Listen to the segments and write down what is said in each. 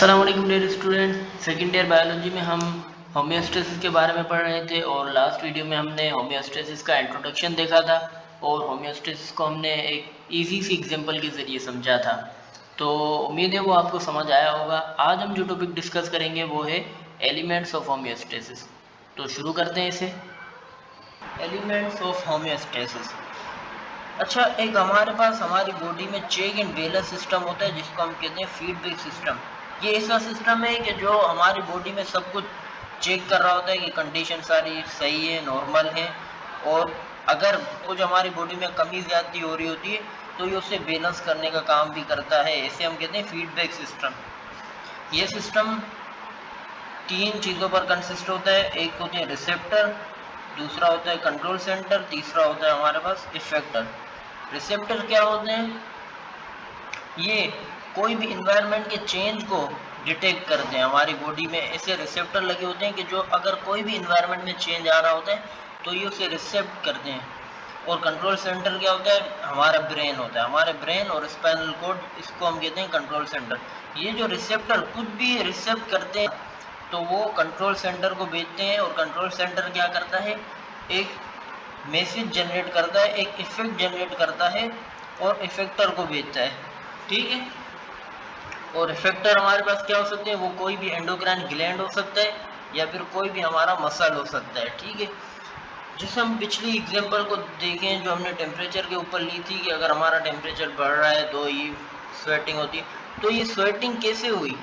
अस्सलाम वालेकुम dear student. Second year biology में हम होम्योस्टेसिस के बारे में पढ़ रहे थे और लास्ट वीडियो में हमने होम्योस्टेसिस का इंट्रोडक्शन देखा था और होम्योस्टेसिस को हमने एक इजी सी एग्जांपल के ज़रिए समझा था। तो उम्मीद है वो आपको समझ आया होगा। आज हम जो टॉपिक डिस्कस करेंगे वो है एलिमेंट्स ऑफ होम्योस्टेसिस। तो शुरू करते हैं इसे। Elements of homeostasis. अच्छा, एक हमारे पास हमारी बॉडी में चेक एंड बैलेंस सिस्टम होता है जिसको हम कहते हैं फीडबैक सिस्टम। ये ऐसा सिस्टम है कि जो हमारी बॉडी में सब कुछ चेक कर रहा होता है कि कंडीशन सारी सही है, नॉर्मल है, और अगर कुछ हमारी बॉडी में कमी ज़्यादती हो रही होती है तो ये उससे बैलेंस करने का काम भी करता है। इसे हम कहते हैं फीडबैक सिस्टम। ये सिस्टम तीन चीज़ों पर कंसिस्ट होता है। एक होते हैं रिसेप्टर, दूसरा होता है कंट्रोल सेंटर, तीसरा होता है हमारे पास इफेक्टर। रिसेप्टर क्या होते हैं? ये कोई भी इन्वायरमेंट के चेंज को डिटेक्ट करते हैं। हमारी बॉडी में ऐसे रिसेप्टर लगे होते हैं कि जो अगर कोई भी इन्वायरमेंट में चेंज आ रहा होता है तो ये उसे रिसेप्ट करते हैं। और कंट्रोल सेंटर क्या होता है? हमारा ब्रेन होता है। हमारे ब्रेन और स्पाइनल कॉर्ड, इसको हम कहते हैं कंट्रोल सेंटर। ये जो रिसेप्टर कुछ भी रिसेप्ट करते हैं तो वो कंट्रोल सेंटर को भेजते हैं, और कंट्रोल सेंटर क्या करता है? एक मैसेज जनरेट करता है, एक इफेक्ट जनरेट करता है और इफेक्टर को भेजता है। ठीक है। और इफेक्टर हमारे पास क्या हो सकते हैं? वो कोई भी एंडोक्राइन ग्लैंड हो सकता है या फिर कोई भी हमारा मसल हो सकता है। ठीक है। जैसे हम पिछली एग्जांपल को देखें जो हमने टेम्परेचर के ऊपर ली थी कि अगर हमारा टेम्परेचर बढ़ रहा है तो ये स्वेटिंग होती है। तो ये स्वेटिंग कैसे हुई?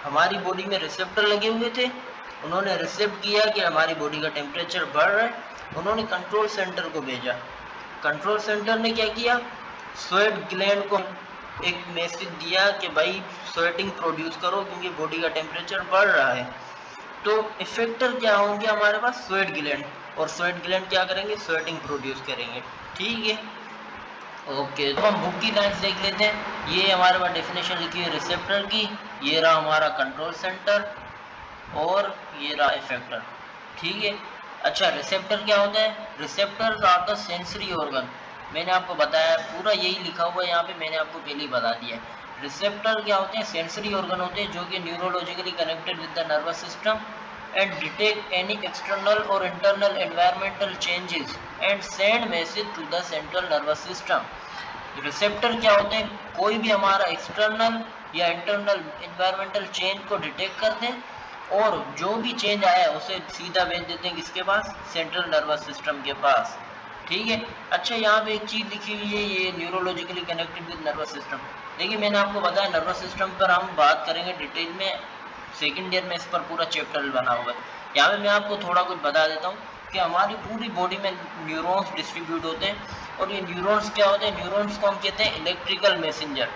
हमारी बॉडी में रिसेप्टर लगे हुए थे, उन्होंने रिसेप्ट किया कि हमारी बॉडी का टेम्परेचर बढ़ रहा है, उन्होंने कंट्रोल सेंटर को भेजा। कंट्रोल सेंटर ने क्या किया? स्वेट ग्लैंड को एक मैसेज दिया कि भाई स्वेटिंग प्रोड्यूस करो क्योंकि बॉडी का टेम्परेचर बढ़ रहा है। तो इफेक्टर क्या होंगे? हमारे पास स्वेट ग्लैंड, और स्वेट ग्लैंड क्या करेंगे? स्वेटिंग प्रोड्यूस करेंगे। ठीक है। ओके, तो हम बुक की लाइन्स देख लेते हैं। ये हमारे पास डेफिनेशन लिखी है रिसेप्टर की, ये रहा हमारा कंट्रोल सेंटर और ये रहा इफेक्टर। ठीक है। अच्छा, रिसेप्टर क्या होता है? Receptors are the sensory organ. मैंने आपको बताया, पूरा यही लिखा हुआ है यहाँ पे, मैंने आपको पहले ही बता दिया है। रिसेप्टर क्या होते हैं? सेंसरी ऑर्गन होते हैं जो कि neurologically connected with the nervous system and detect any external or internal environmental changes and send message to the central nervous system। Receptor क्या होते हैं? कोई भी हमारा एक्सटर्नल या इंटरनल इन्वायरमेंटल चेंज को डिटेक्ट करते हैं और जो भी चेंज आया है उसे सीधा भेज देते हैं किसके पास? सेंट्रल नर्वस सिस्टम के पास। ठीक है। अच्छा, यहाँ पे एक चीज़ लिखी हुई है, ये neurologically connected with nervous system. देखिए, मैंने आपको बताया नर्वस सिस्टम पर हम बात करेंगे डिटेल में, सेकेंड ईयर में इस पर पूरा चैप्टर बना हुआ है। यहाँ पे मैं आपको थोड़ा कुछ बता देता हूँ कि हमारी पूरी बॉडी में न्यूरॉन्स डिस्ट्रीब्यूट होते हैं, और ये न्यूरॉन्स क्या होते हैं? न्यूरॉन्स को हम कहते हैं इलेक्ट्रिकल मैसेंजर,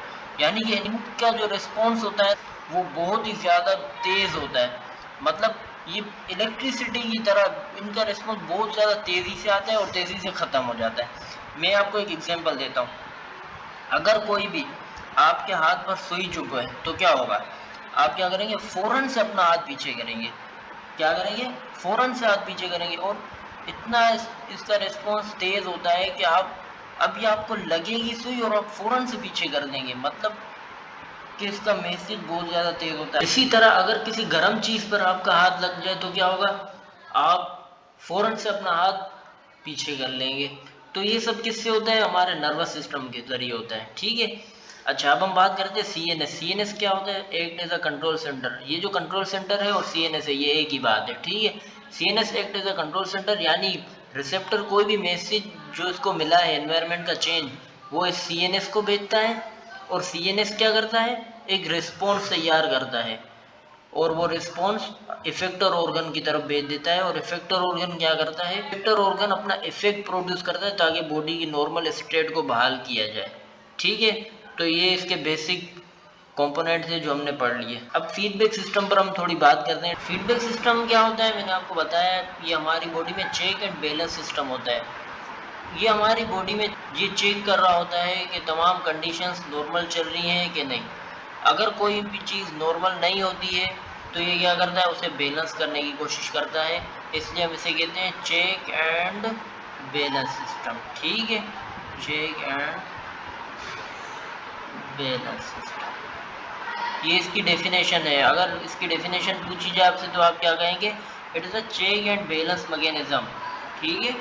यानी कि इनका जो रिस्पॉन्स होता है वो बहुत ही ज़्यादा तेज़ होता है। मतलब ये इलेक्ट्रिसिटी की तरह इनका रिस्पॉन्स बहुत ज़्यादा तेज़ी से आता है और तेज़ी से ख़त्म हो जाता है। मैं आपको एक एग्जांपल देता हूँ। अगर कोई भी आपके हाथ पर सुई चुभे तो क्या होगा? आप क्या करेंगे? फ़ौरन से अपना हाथ पीछे करेंगे। क्या करेंगे? फ़ौरन से हाथ पीछे करेंगे, और इतना इसका रिस्पॉन्स तेज़ होता है कि आप अभी आपको लगेगी सुई और आप फ़ौरन से पीछे कर देंगे। मतलब कि इसका मैसेज बहुत ज़्यादा तेज़ होता है। इसी तरह अगर किसी गर्म चीज़ पर आपका हाथ लग जाए तो क्या होगा? आप फ़ौरन से अपना हाथ पीछे कर लेंगे। तो ये सब किससे होता है? हमारे नर्वस सिस्टम के ज़रिए होता है। ठीक है। अच्छा, अब हम बात करते हैं सीएनएस। सीएनएस क्या होता है? Act as a control centre. ये जो कंट्रोल सेंटर है और सीएनएस है, ये एक ही बात है। ठीक है। CNS act as a control centre, यानी रिसेप्टर कोई भी मैसेज जो इसको मिला है एनवायरनमेंट का चेंज, वो इस सीएनएस को भेजता है, और सीएनएस क्या करता है? एक रिस्पॉन्स तैयार करता है, और वो रिस्पॉन्स इफेक्टर ऑर्गन की तरफ भेज देता है। और इफेक्टर ऑर्गन क्या करता है? इफेक्टर ऑर्गन अपना इफेक्ट प्रोड्यूस करता है ताकि बॉडी की नॉर्मल स्टेट को बहाल किया जाए। ठीक है। तो ये इसके बेसिक कंपोनेंट्स है जो हमने पढ़ लिए। अब फीडबैक सिस्टम पर हम थोड़ी बात करते हैं। फीडबैक सिस्टम क्या होता है? मैंने आपको बताया, ये हमारी बॉडी में चेक एंड बैलेंस सिस्टम होता है। ये हमारी बॉडी में ये चेक कर रहा होता है कि तमाम कंडीशंस नॉर्मल चल रही हैं कि नहीं। अगर कोई भी चीज़ नॉर्मल नहीं होती है तो ये क्या करता है? उसे बैलेंस करने की कोशिश करता है। इसलिए हम इसे कहते हैं चेक एंड बैलेंस सिस्टम। ठीक है। चेक एंड बैलेंस सिस्टम, ये इसकी डेफिनेशन है। अगर इसकी डेफिनेशन पूछी जाए आपसे तो आप क्या कहेंगे? It is a check and balance mechanism. ठीक है।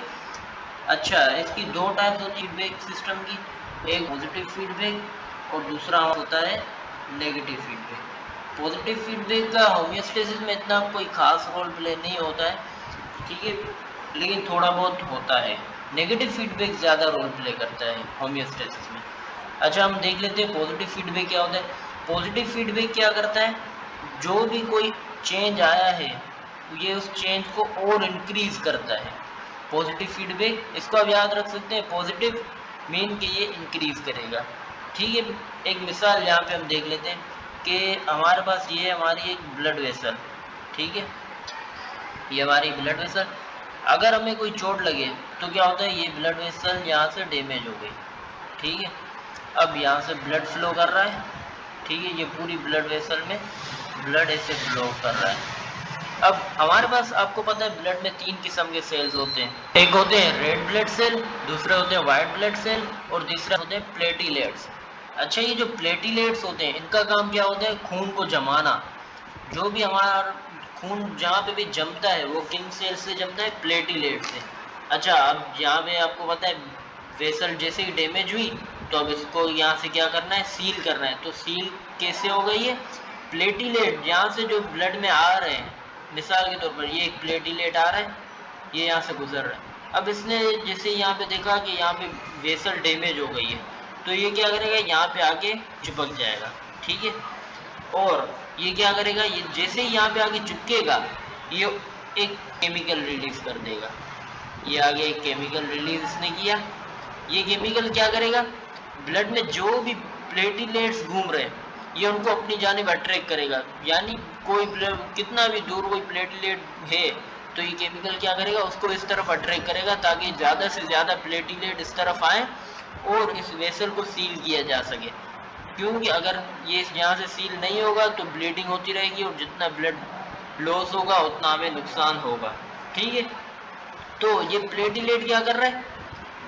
अच्छा, इसकी दो टाइप्स होती है फीडबैक सिस्टम की, एक पॉजिटिव फीडबैक और दूसरा होता है नेगेटिव फीडबैक। पॉजिटिव फीडबैक का होम्योस्टेसिस में इतना कोई खास रोल प्ले नहीं होता है, ठीक है, लेकिन थोड़ा बहुत होता है। नेगेटिव फीडबैक ज़्यादा रोल प्ले करता है होम्योस्टेसिस में। अच्छा, हम देख लेते हैं पॉजिटिव फीडबैक क्या होता है। पॉजिटिव फीडबैक क्या करता है, जो भी कोई चेंज आया है ये उस चेंज को और इंक्रीज करता है। पॉजिटिव फीडबैक, इसको आप याद रख सकते हैं, पॉजिटिव मीन कि ये इंक्रीज करेगा। ठीक है। एक मिसाल यहाँ पे हम देख लेते हैं कि हमारे पास ये हमारी एक ब्लड वेसल, ठीक है, ये हमारी ब्लड वेसल, अगर हमें कोई चोट लगे तो क्या होता है, ये ब्लड वेसल यहाँ से डैमेज हो गई। ठीक है। अब यहाँ से ब्लड फ्लो कर रहा है, ठीक है, ये पूरी ब्लड वेसल में ब्लड ऐसे फ्लो कर रहा है। अब हमारे पास, आपको पता है, ब्लड में 3 किस्म के सेल्स होते हैं। एक होते हैं रेड ब्लड सेल, दूसरे होते हैं वाइट ब्लड सेल और तीसरा होते हैं प्लेटिलेट्स। अच्छा, ये जो प्लेटिलेट्स होते हैं इनका काम क्या होता है, खून को जमाना। जो भी हमारा खून जहाँ पे भी जमता है वो किन सेल से जमता है, प्लेटिलेट से। अच्छा, अब यहाँ पे आपको पता है वेसल जैसे ही डैमेज हुई तो अब इसको यहाँ से क्या करना है, सील करना है। तो सील कैसे हो गई है, प्लेटिलेट यहाँ से जो ब्लड में आ रहे हैं, मिसाल के तौर पर ये एक प्लेटिलेट आ रहा है, ये यहाँ से गुजर रहा है। अब इसने जैसे यहाँ पे देखा कि यहाँ पे वेसल डैमेज हो गई है तो ये क्या करेगा, यहाँ पे आके चिपक जाएगा। ठीक है। और ये क्या करेगा, ये जैसे ही यहाँ पे आगे चिपकेगा ये एक केमिकल रिलीज कर देगा। ये आगे एक केमिकल रिलीज इसने किया। ये केमिकल क्या करेगा, ब्लड में जो भी प्लेटिलेट्स घूम रहे हैं ये उनको अपनी जानिब अट्रैक्ट करेगा। यानी कोई कितना भी दूर कोई प्लेटिलेट है तो ये केमिकल क्या करेगा, उसको इस तरफ अट्रैक्ट करेगा ताकि ज़्यादा से ज़्यादा प्लेटिलेट इस तरफ आए और इस वेसल को सील किया जा सके। क्योंकि अगर ये यहाँ से सील नहीं होगा तो ब्लीडिंग होती रहेगी और जितना ब्लड लॉस होगा उतना हमें नुकसान होगा। ठीक है। तो ये प्लेटिलेट क्या कर रहा है,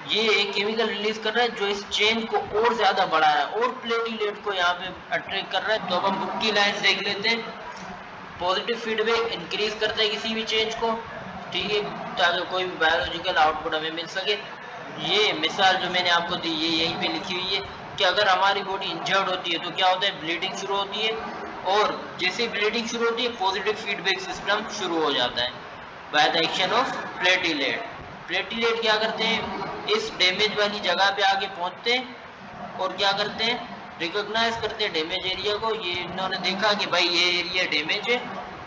ये एक केमिकल रिलीज कर रहा है जो इस चेंज को और ज़्यादा बढ़ा रहा है और प्लेटिलेट को यहाँ पे अट्रैक्ट कर रहा है। तो अब हम बुक की लाइन्स देख लेते हैं। पॉजिटिव फीडबैक इंक्रीज करता है किसी भी चेंज को, ठीक है, ताकि कोई भी बायोलॉजिकल आउटपुट हमें मिल सके। ये मिसाल जो मैंने आपको दी ये यहीं पे लिखी हुई है कि अगर हमारी बॉडी इंजर्ड होती है तो क्या होता है, ब्लीडिंग शुरू होती है और जैसे ही ब्लीडिंग शुरू होती है पॉजिटिव फीडबैक सिस्टम शुरू हो जाता है by the action of platelet. Platelet क्या करते हैं, इस डैमेज वाली जगह पे आके पहुंचते हैं और क्या करते हैं, रिकॉग्नाइज करते हैं डैमेज एरिया को। ये इन्होंने देखा कि भाई ये एरिया डैमेज है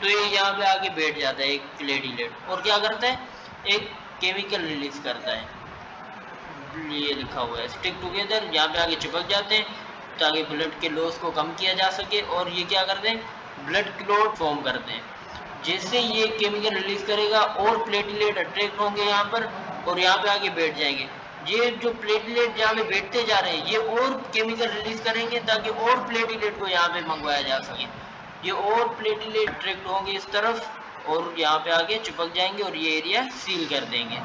तो ये यहाँ पे आके बैठ जाता है एक प्लेटिलेट और क्या करता है, एक केमिकल रिलीज करता है, ये लिखा हुआ है स्टिक टुगेदर, यहाँ पे आगे चिपक जाते हैं ताकि ब्लड के लॉस को कम किया जा सके। और ये क्या करते हैं, ब्लड क्लॉट फॉर्म करते हैं। जैसे ये केमिकल रिलीज करेगा और प्लेटलेट अट्रैक्ट होंगे यहाँ पर और यहाँ पे आगे बैठ जाएंगे। ये जो प्लेटलेट जहाँ पे बैठते जा रहे हैं ये और केमिकल रिलीज करेंगे ताकि और प्लेटलेट को यहाँ पे मंगवाया जा सके। ये और प्लेटलेट अट्रैक्ट होंगे इस तरफ और यहाँ पे आगे चिपक जाएंगे और ये एरिया सील कर देंगे।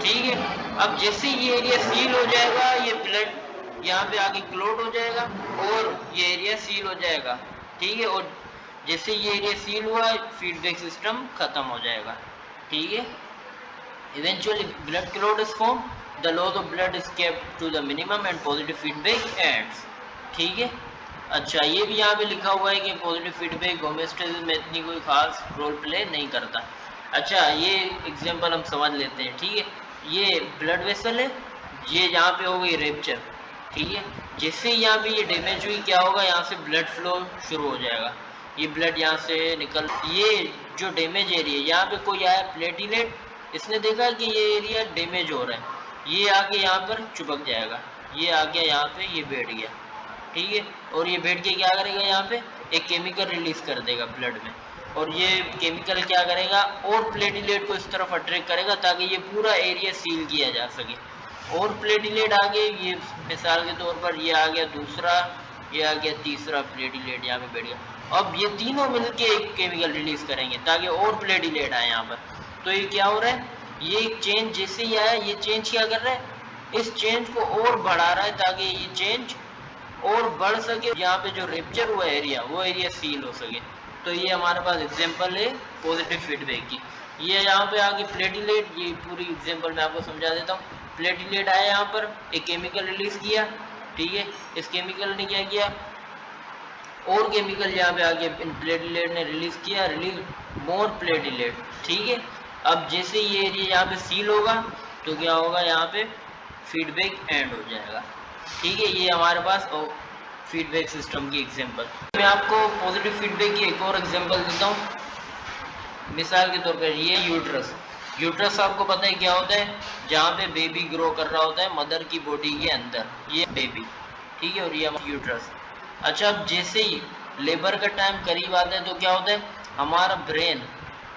ठीक है। अब जैसे ये एरिया सील हो जाएगा ये ब्लड यहाँ पे आगे क्लोट हो जाएगा और ये एरिया सील हो जाएगा। ठीक है। और जैसे ये एरिया सील हुआ फीडबैक सिस्टम खत्म हो जाएगा। ठीक है। Eventually blood clot is form, the loss of blood is kept to the minimum and positive feedback ends. ठीक है। अच्छा, ये भी यहाँ पे लिखा हुआ है कि पॉजिटिव फीडबैक होम्योस्टेसिस में इतनी कोई खास रोल प्ले नहीं करता। अच्छा, ये एग्जांपल हम समझ लेते हैं। ठीक है। ये ब्लड वेसल है, ये यहाँ पे हो गई रेप्चर। ठीक है। जैसे यहाँ पे ये डैमेज हुई क्या होगा, यहाँ से ब्लड फ्लो शुरू हो जाएगा, ये ब्लड यहाँ से निकल, ये जो डैमेज एरिया यहाँ पे कोई आया प्लेटिलेट, इसने देखा कि ये एरिया डैमेज हो रहा है, ये आके यहाँ पर चिपक जाएगा, ये आ गया यहाँ पे, ये बैठ गया। ठीक है। और ये बैठ के क्या करेगा, यहाँ पे एक केमिकल रिलीज कर देगा ब्लड में और ये केमिकल क्या करेगा और प्लेटिलेट को इस तरफ अट्रैक्ट करेगा ताकि ये पूरा एरिया सील किया जा सके। और प्लेटिलेट आगे, ये मिसाल के तौर पर ये आ गया दूसरा, ये आ गया तीसरा प्लेटिलेट यहाँ पे बैठ गया। अब ये तीनों मिलके एक केमिकल रिलीज करेंगे ताकि और प्लेटिलेट आए यहाँ पर। तो ये क्या हो रहा है, ये चेंज जैसे ही आया ये चेंज क्या कर रहा है, इस चेंज को और बढ़ा रहा है ताकि ये चेंज और बढ़ सके, यहाँ पे जो रेप्चर हुआ एरिया वो एरिया सील हो सके। तो ये हमारे पास एग्जांपल है पॉजिटिव फीडबैक की। ये यहाँ पे आगे प्लेटिलेट, ये पूरी एग्जांपल मैं आपको समझा देता हूँ। प्लेटिलेट आया यहाँ पर, एक केमिकल रिलीज किया, ठीक है। इस केमिकल ने क्या किया, और केमिकल यहाँ पे आगे प्लेटिलेट ने रिलीज किया, रिलीज मोर प्लेटिलेट, ठीक है। अब जैसे ये एरिया यहाँ पे सील होगा तो क्या होगा, यहाँ पे फीडबैक एंड हो जाएगा, ठीक है। ये हमारे पास फीडबैक सिस्टम की एग्जांपल। मैं आपको पॉजिटिव फीडबैक की एक और एग्जांपल देता हूँ। मिसाल के तौर पर ये यूट्रस, यूट्रस आपको पता है क्या होता है, जहाँ पे बेबी ग्रो कर रहा होता है मदर की बॉडी के अंदर, ये बेबी, ठीक है, और ये यूट्रस। अच्छा, अब जैसे ही लेबर का टाइम करीब आता है तो क्या होता है, हमारा ब्रेन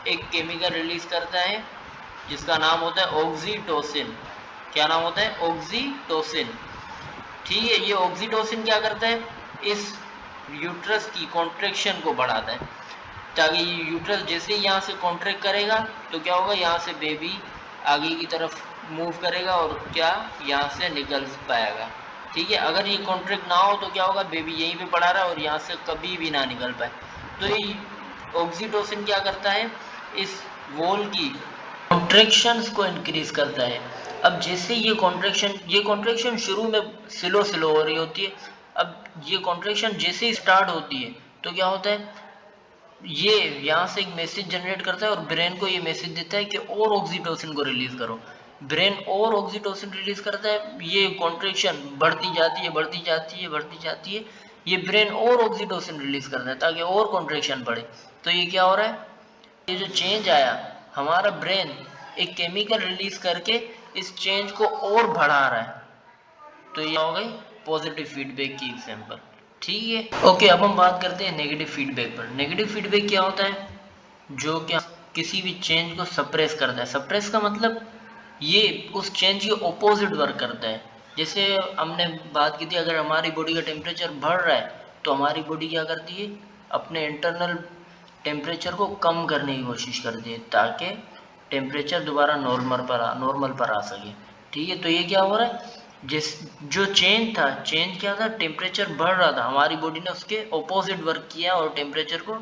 एक केमिकल रिलीज करता है जिसका नाम होता है ऑक्सीटोसिन। क्या नाम होता है, ऑक्सीटोसिन, ठीक है। ये ऑक्सीटोसिन क्या करता है, इस यूट्रस की कॉन्ट्रैक्शन को बढ़ाता है, ताकि यूट्रस जैसे ही यहाँ से कॉन्ट्रैक्ट करेगा तो क्या होगा, यहाँ से बेबी आगे की तरफ मूव करेगा और क्या यहाँ से निकल पाएगा, ठीक है। अगर ये कॉन्ट्रैक्ट ना हो तो क्या होगा, बेबी यहीं पे पड़ा रहा और यहाँ से कभी भी ना निकल पाए। तो ये ऑक्सीटोसिन क्या करता है, इस वॉल की कॉन्ट्रैक्शंस को इंक्रीज करता है। अब जैसे ये कॉन्ट्रैक्शन शुरू में स्लो स्लो हो रही होती है। अब ये कॉन्ट्रैक्शन जैसे ही स्टार्ट होती है तो क्या होता है, ये यहाँ से एक मैसेज जनरेट करता है और ब्रेन को ये मैसेज देता है कि और ऑक्सीटोसिन को रिलीज करो। ब्रेन और ऑक्सीटोसिन रिलीज करता है, ये कॉन्ट्रैक्शन बढ़ती जाती है, बढ़ती जाती है, बढ़ती जाती है। ये ब्रेन और ऑक्सीटोसिन रिलीज करता है ताकि और कॉन्ट्रैक्शन बढ़े। तो ये क्या हो रहा है, ये जो चेंज आया, हमारा ब्रेन एक केमिकल रिलीज करके इस चेंज को और बढ़ा रहा है। तो ये हो गई पॉजिटिव फीडबैक की एग्जांपल, ठीक है। ओके, अब हम बात करते हैं नेगेटिव फीडबैक पर। नेगेटिव फीडबैक क्या होता है, जो क्या किसी भी चेंज को सप्रेस करता है। सप्रेस का मतलब ये उस चेंज के ऑपोजिट वर्क करता है। जैसे हमने बात की थी, अगर हमारी बॉडी का टेम्परेचर बढ़ रहा है तो हमारी बॉडी क्या करती है, अपने इंटरनल टेम्परेचर को कम करने की कोशिश करती है ताकि टेम्परेचर दोबारा नॉर्मल पर आ सके, ठीक है। तो ये क्या हो रहा है, जिस जो चेंज क्या था, टेम्परेचर बढ़ रहा था, हमारी बॉडी ने उसके ऑपोजिट वर्क किया और टेम्परेचर को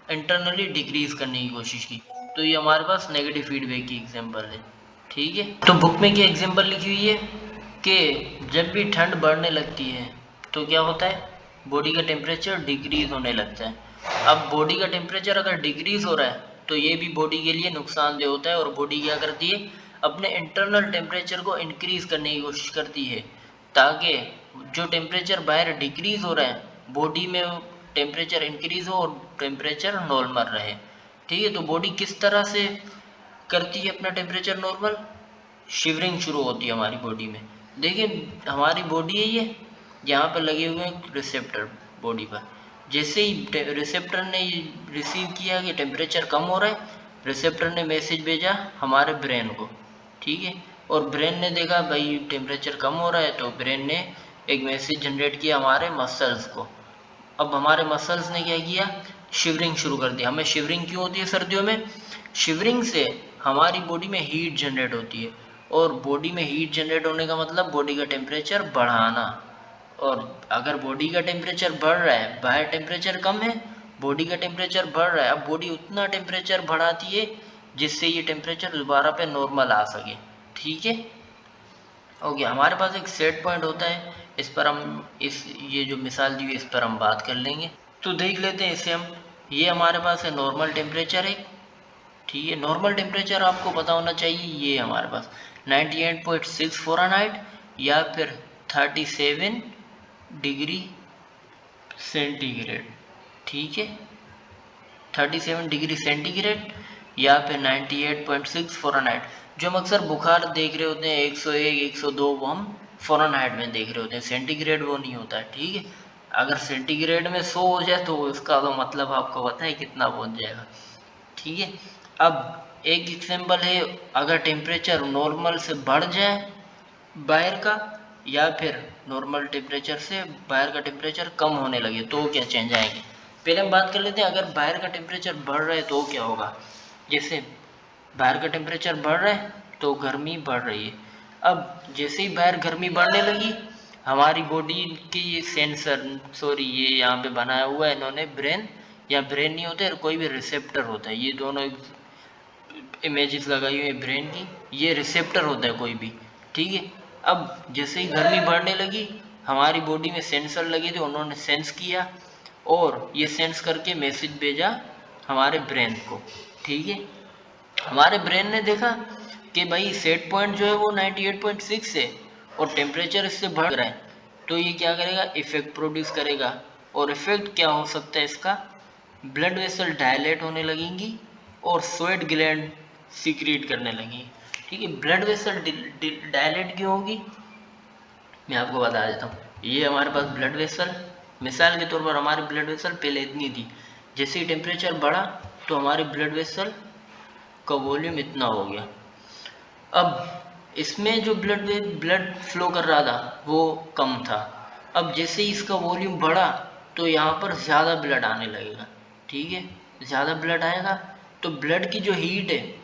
इंटरनली डिक्रीज करने की कोशिश की। तो ये हमारे पास नेगेटिव फीडबैक की एग्जांपल है, ठीक है। तो बुक में क्या एग्जांपल लिखी हुई है कि जब भी ठंड बढ़ने लगती है तो क्या होता है, बॉडी का टेम्परेचर डिक्रीज होने लगता है। अब बॉडी का टेम्परेचर अगर डिक्रीज हो रहा है तो ये भी बॉडी के लिए नुकसानदेह होता है, और बॉडी क्या करती है, अपने इंटरनल टेम्परेचर को इंक्रीज करने की कोशिश करती है ताकि जो टेम्परेचर बाहर डिक्रीज हो रहा है बॉडी में टेम्परेचर इंक्रीज हो और टेम्परेचर नॉर्मल रहे, ठीक है। तो बॉडी किस तरह से करती है अपना टेम्परेचर नॉर्मल, शिवरिंग शुरू होती है हमारी बॉडी में। देखिए हमारी बॉडी है ये, यहाँ पर लगे हुए हैं रिसेप्टर बॉडी पर। जैसे ही रिसेप्टर ने रिसीव किया कि टेम्परेचर कम हो रहा है, रिसेप्टर ने मैसेज भेजा हमारे ब्रेन को, ठीक है। और ब्रेन ने देखा भाई टेम्परेचर कम हो रहा है तो ब्रेन ने एक मैसेज जनरेट किया हमारे मसल्स को। अब हमारे मसल्स ने क्या किया, शिवरिंग शुरू कर दिया। हमें शिवरिंग क्यों होती है सर्दियों में, शिवरिंग से हमारी बॉडी में हीट जनरेट होती है, और बॉडी में हीट जनरेट होने का मतलब बॉडी का टेम्परेचर बढ़ाना। और अगर बॉडी का टेम्परेचर बढ़ रहा है, बाहर टेम्परेचर कम है, बॉडी का टेम्परेचर बढ़ रहा है, अब बॉडी उतना टेम्परेचर बढ़ाती है जिससे ये टेम्परेचर दोबारा पे नॉर्मल आ सके, ठीक है। ओके, हमारे पास एक सेट पॉइंट होता है, इस पर हम ये जो मिसाल दी हुई इस पर हम बात कर लेंगे। तो देख लेते हैं इसे हम। ये हमारे पास है नॉर्मल टेम्परेचर है, ठीक है। नॉर्मल टेम्परेचर आपको पता होना चाहिए, ये हमारे पास 98.6 फ़ारेनहाइट या फिर 37 डिग्री सेंटीग्रेड, ठीक है। 37 डिग्री सेंटीग्रेड या फिर 98.6 फ़ारेनहाइट। जो हम अक्सर बुखार देख रहे होते हैं 101 102, वो हम फ़ारेनहाइट में देख रहे होते हैं, सेंटीग्रेड वो नहीं होता है, ठीक है। अगर सेंटीग्रेड में 100 हो जाए तो उसका तो मतलब आपको पता है कितना पहुंच जाएगा, ठीक है। अब एक एग्जाम्पल है, अगर टेम्परेचर नॉर्मल से बढ़ जाए बाहर का, या फिर नॉर्मल टेम्परेचर से बाहर का टेम्परेचर कम होने लगे तो क्या चेंज आएंगे। पहले हम बात कर लेते हैं, अगर बाहर का टेम्परेचर बढ़ रहा है तो क्या होगा। जैसे बाहर का टेम्परेचर बढ़ रहा है तो गर्मी बढ़ रही है। अब जैसे ही बाहर गर्मी बढ़ने लगी हमारी बॉडी की ये सेंसर, सॉरी ये यहाँ पे बनाया हुआ है इन्होंने ब्रेन, या ब्रेन नहीं होता है, कोई भी रिसेप्टर होता है, ये दोनों इमेजेस लगाई हुई है ब्रेन की, ये रिसेप्टर होता है कोई भी, ठीक है। अब जैसे ही गर्मी बढ़ने लगी, हमारी बॉडी में सेंसर लगे थे, उन्होंने सेंस किया और ये सेंस करके मैसेज भेजा हमारे ब्रेन को, ठीक है। हमारे ब्रेन ने देखा कि भाई सेट पॉइंट जो है वो 98.6 है और टेम्परेचर इससे बढ़ रहा है, तो ये क्या करेगा, इफेक्ट प्रोड्यूस करेगा। और इफेक्ट क्या हो सकता है इसका, ब्लड वेसल डायलेट होने लगेंगी और स्वेट ग्लैंड सीक्रेट करने लगी, ठीक है। ब्लड वेसल डायलेट क्यों होगी, मैं आपको बता देता हूँ। ये हमारे पास ब्लड वेसल, मिसाल के तौर पर हमारे ब्लड वेसल पहले इतनी थी, जैसे ही टेम्परेचर बढ़ा तो हमारे ब्लड वेसल का वॉल्यूम इतना हो गया। अब इसमें जो ब्लड फ्लो कर रहा था वो कम था, अब जैसे ही इसका वॉल्यूम बढ़ा तो यहाँ पर ज़्यादा ब्लड आने लगेगा, ठीक है। ज़्यादा ब्लड आएगा तो ब्लड की जो हीट है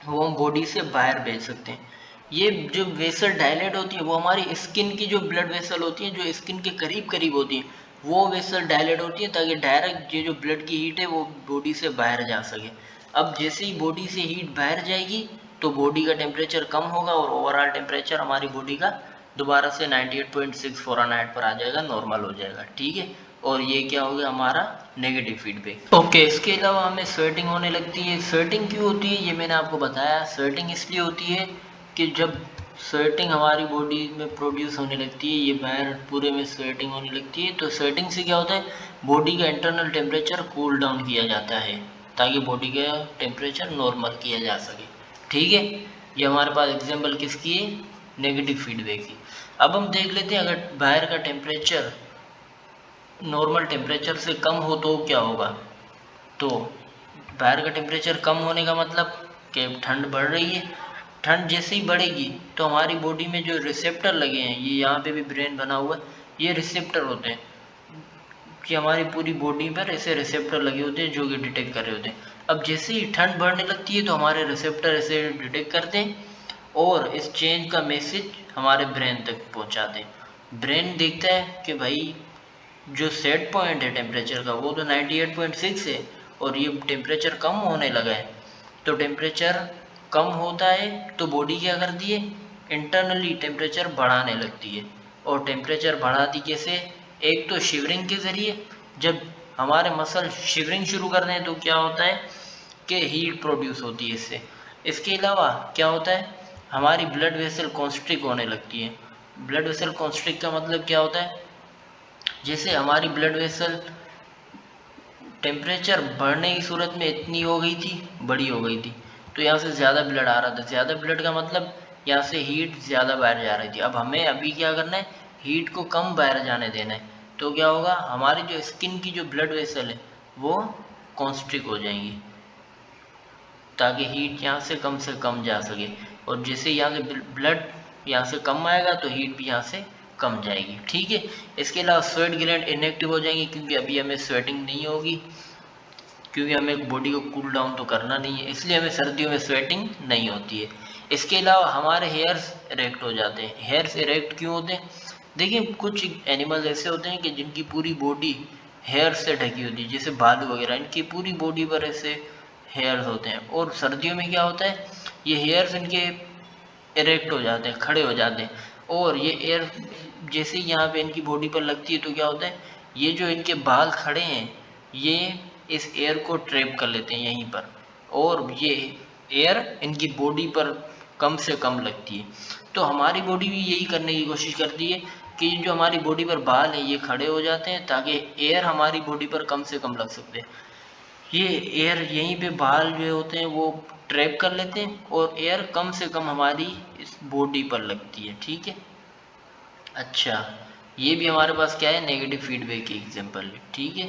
वो हम बॉडी से बाहर भेज सकते हैं। ये जो वेसल डायलेट होती है वो हमारी स्किन की जो ब्लड वेसल होती है, जो स्किन के करीब करीब होती है, वो वेसल डायलेट होती है ताकि डायरेक्ट ये जो ब्लड की हीट है वो बॉडी से बाहर जा सके। अब जैसे ही बॉडी से हीट बाहर जाएगी तो बॉडी का टेम्परेचर कम होगा और ओवरऑल टेम्परेचर हमारी बॉडी का दोबारा से 98.6 फ़ारेनहाइट पर आ जाएगा, नॉर्मल हो जाएगा, ठीक है। और ये क्या हो गया, हमारा नेगेटिव फीडबैक। ओके, इसके अलावा हमें स्वेटिंग होने लगती है। स्वेटिंग क्यों होती है ये मैंने आपको बताया। स्वेटिंग इसलिए होती है कि जब स्वेटिंग हमारी बॉडी में प्रोड्यूस होने लगती है, ये बाहर पूरे में स्वेटिंग होने लगती है, तो स्वेटिंग से क्या होता है, बॉडी का इंटरनल टेम्परेचर कूल डाउन किया जाता है ताकि बॉडी का टेम्परेचर नॉर्मल किया जा सके, ठीक है। ये हमारे पास एग्जाम्पल किसकी है, नेगेटिव फीडबैक की। अब हम देख लेते हैं अगर बाहर का टेम्परेचर नॉर्मल टेम्परेचर से कम हो तो क्या होगा। तो बाहर का टेम्परेचर कम होने का मतलब कि ठंड बढ़ रही है, ठंड जैसे ही बढ़ेगी तो हमारी बॉडी में जो रिसेप्टर लगे हैं, ये यहाँ पे भी ब्रेन बना हुआ है, ये रिसेप्टर होते हैं कि हमारी पूरी बॉडी पर ऐसे रिसेप्टर लगे होते हैं जो कि डिटेक्ट कर रहे होते हैं। अब जैसे ही ठंड बढ़ने लगती है तो हमारे रिसेप्टर ऐसे डिटेक्ट करते हैं और इस चेंज का मैसेज हमारे ब्रेन तक पहुँचाते हैं। ब्रेन देखता है कि भाई जो सेट पॉइंट है टेम्परेचर का वो तो 98.6 है और ये टेम्परेचर कम होने लगा है, तो टेम्परेचर कम होता है तो बॉडी क्या करती है, इंटरनली टेम्परेचर बढ़ाने लगती है। और टेम्परेचर बढ़ाती कैसे, एक तो शिवरिंग के ज़रिए, जब हमारे मसल शिवरिंग शुरू कर दें तो क्या होता है कि हीट प्रोड्यूस होती है इससे। इसके अलावा क्या होता है, हमारी ब्लड वेसल कॉन्स्ट्रिक्ट होने लगती है। ब्लड वेसल कॉन्स्ट्रिक्ट का मतलब क्या होता है, जैसे हमारी ब्लड वेसल टेम्परेचर बढ़ने की सूरत में इतनी हो गई थी, बड़ी हो गई थी, तो यहाँ से ज़्यादा ब्लड आ रहा था। ज़्यादा ब्लड का मतलब यहाँ से हीट ज़्यादा बाहर जा रही थी। अब हमें अभी क्या करना है, हीट को कम बाहर जाने देना है। तो क्या होगा, हमारी जो स्किन की जो ब्लड वेसल है वो कॉन्स्ट्रिक्ट हो जाएंगी ताकि हीट यहाँ से कम जा सके। और जैसे यहाँ से ब्लड यहाँ से कम आएगा तो हीट भी यहाँ से कम जाएगी, ठीक है। इसके अलावा स्वेट ग्लैंड इनएक्टिव हो जाएंगी क्योंकि अभी हमें स्वेटिंग नहीं होगी, क्योंकि हमें बॉडी को कूल डाउन तो करना नहीं है, इसलिए हमें सर्दियों में स्वेटिंग नहीं होती है। इसके अलावा हमारे हेयर्स इरेक्ट हो जाते हैं। हेयर्स इरेक्ट क्यों होते हैं, देखिए कुछ एनिमल्स ऐसे होते हैं कि जिनकी पूरी बॉडी हेयर से ढकी होती है, जैसे भालू वगैरह, इनकी पूरी बॉडी पर ऐसे हेयर्स होते हैं। और सर्दियों में क्या होता है, ये हेयर्स इनके इरेक्ट हो जाते हैं, खड़े हो जाते हैं। और ये एयर जैसे ही यहाँ पे इनकी बॉडी पर लगती है तो क्या होता है, ये जो इनके बाल खड़े हैं ये इस एयर को ट्रैप कर लेते हैं यहीं पर, और ये एयर इनकी बॉडी पर कम से कम लगती है। तो हमारी बॉडी भी यही करने की कोशिश करती है कि जो हमारी बॉडी पर बाल हैं ये खड़े हो जाते हैं ताकि एयर हमारी बॉडी पर कम से कम लग सकते हैं। ये एयर यहीं पे बाल जो होते हैं वो ट्रैप कर लेते हैं और एयर कम से कम हमारी इस बॉडी पर लगती है, ठीक है। अच्छा, ये भी हमारे पास क्या है, नेगेटिव फीडबैक की एग्जांपल है, ठीक है।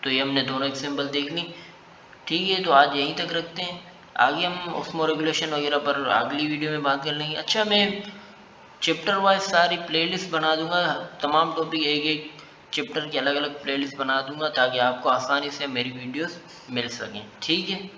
तो ये हमने दोनों एग्जांपल देख ली, ठीक है। तो आज यहीं तक रखते हैं, आगे हम ऑस्मो रेगुलेशन वगैरह पर अगली वीडियो में बात कर लेंगे। अच्छा, मैं चैप्टर वाइज सारी प्लेलिस्ट बना दूंगा, तमाम टॉपिक एक एक चैप्टर की अलग अलग प्लेलिस्ट बना दूंगा ताकि आपको आसानी से मेरी वीडियोस मिल सकें, ठीक है।